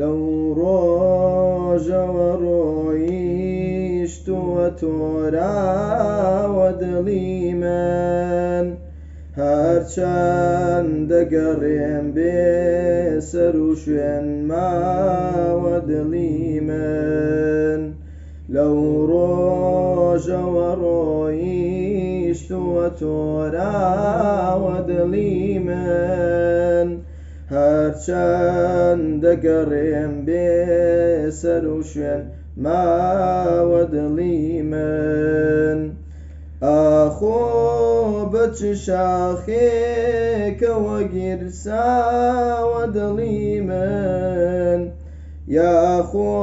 لەو ڕۆژەوە ڕۆیشتووە تۆراوە دڵی من هەرچەند دەگەڕێم بێ سەر و شوێن ماوە دڵی من لەو ڕۆژەوە ڕۆیشتووە تۆراوە دڵی من هەرچەند دەگەڕێم بێ سەر و شوێن ماوە دڵی من ئاخۆ بە چ شاخێکەوە گیرساوە دڵی من یاخۆ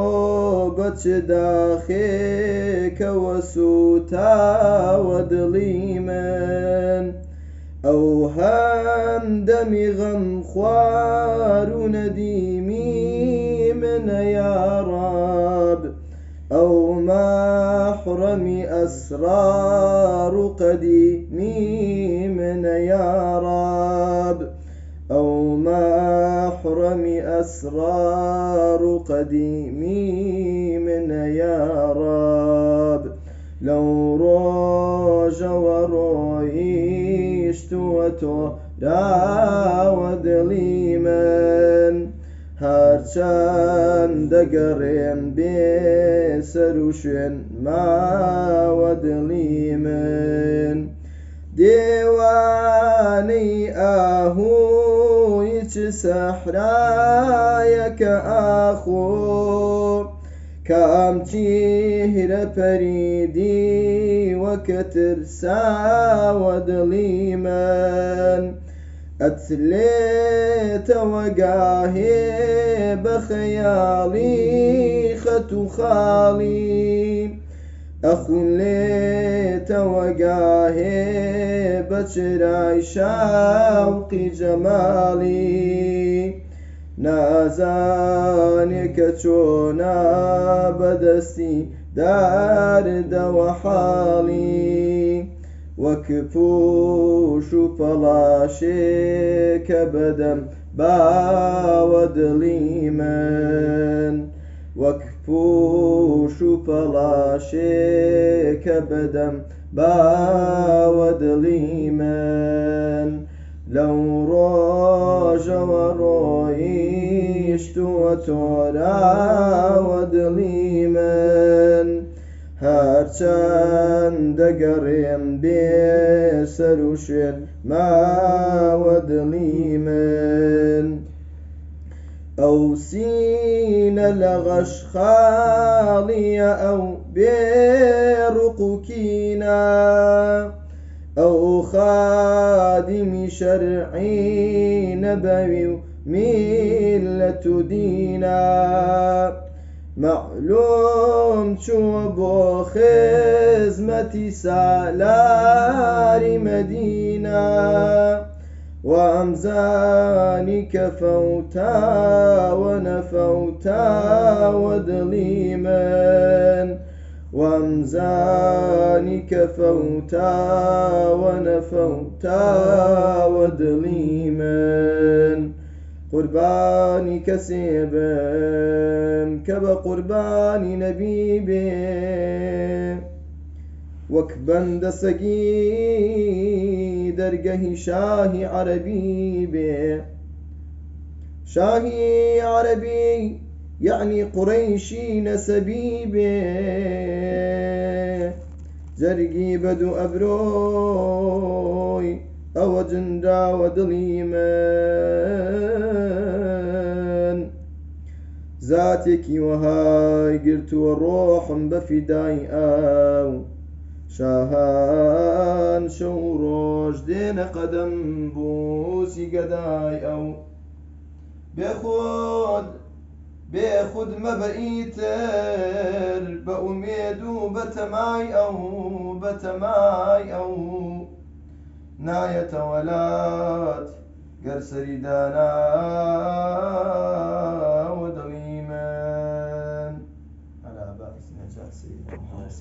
بە چ داخێکەوە سوتاوە دڵی من ئەو هەمدەمی غەم خوار و نەدیمی منە یا ڕەب ئەو مەحرەمی ئەسرار و قەدیمی منە یا ڕەب ئەو مەحرەمی ئەسرار و قەدیمی منە یا ڕەب لەو ڕۆژەوە ڕۆیشتووە تۆراوە دڵی من هەرچەند دەگەڕێم بێ سەر و شوێن ماوە دڵی من دێوانەی ئاهوی چ سەحرایەکە ئاخۆ کام چیرە پەریدی وەکە ترساوە دڵی من ئەچلێتەوە گاهێ بە خەیاڵی خەت و خاڵی ئەخولێتەوە گاهێ بە چرای شاوقی جەماڵی نازانێ کە چۆنا بەدەستی داردەوە حاڵی وەک پوش و پەڵاشێکە بەدەم باوە دڵی من وەک پوش و پەڵاشێکە بەدەم باوە دڵی من لەو ڕۆژەوە ڕۆیشتووە تۆراوە دڵی من هەرچەند دەگەڕێم بێ سەر و شوێن ماوە دڵی من ئەو سینە لە غەش خاڵیە ئەو بێڕوق و کینە ئەو خادمی شەرعی نەبەوی و میلەت و دینە مەعلوم چووە بۆ خزمەتی سالاری مەدینە وەمزانی کە فەوتاوە نەفەوتاوە دڵی من وەمزانی کە فەوتاوە نەفەوتاوە دڵی من قوربانی کەسێ بم کە بە قوربانی نەبی بێ وەک بەندە سەگی دەرگەهی شاهی عەرەبی بێ شاهی عەرەبی یعنی قوڕەیشی نەسەبی بێ جەرگی بەدوو ئەبرۆی ئەوە جنداوە دڵی من زاتێکی وەهای گرتووە ڕۆحم بە فیدای ئەو شاهان شەو ڕۆژ دێنە قەدەم بوسی گەدای ئەو بێخود مەبە ئیتر بە ئومێد و بەتەمای ئەو نایەتە وەلات گەر سەری دانا